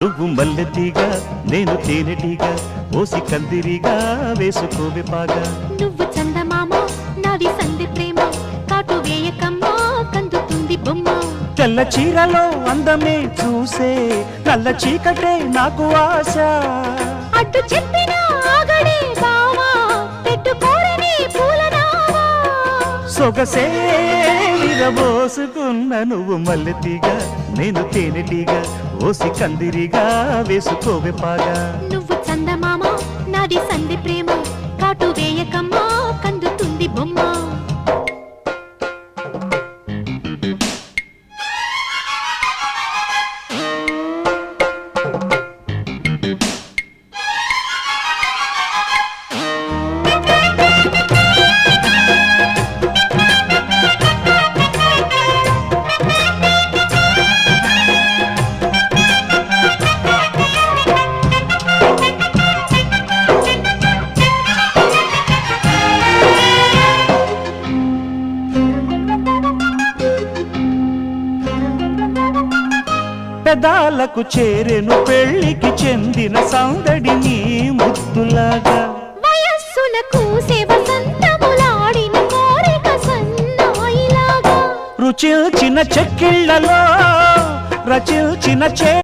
నువ్వు మల్లెతీగా నేను తేనెటీగా ఓసి కందిరిగా వేసుకోవే పాగా నువ్వు చందమామ నాది సంధి ప్రేమ కాటు వేయకమ్మా కందుతుంది బొమ్మ తెల్ల చీరలో అందమే చూసే నల్ల చీకటే నాకు ఆశ అడ్డు చెప్పిన ఆగడే బావా పెట్టుకోరని పూలనావా సొగసే విరబోసుకున్న నువ్వు మల్లెతీగా నేను తేనెటీగా ఓసి కందిరిగా వేసుకోవే పాగా నువ్వు చందమామ నాది సంధి ప్రేమ కాటు వేయకమ్మా కందుతుంది బొమ్మ పెదాలకు చేరెను పెళ్లికి చెందిన సందడి నీ ముద్దులాగా వయస్సులకు వసంతములాడిన కోరిక సన్నాయిలాగా రుచిల్చిన చెక్కిళ్లలో రచిల్చిన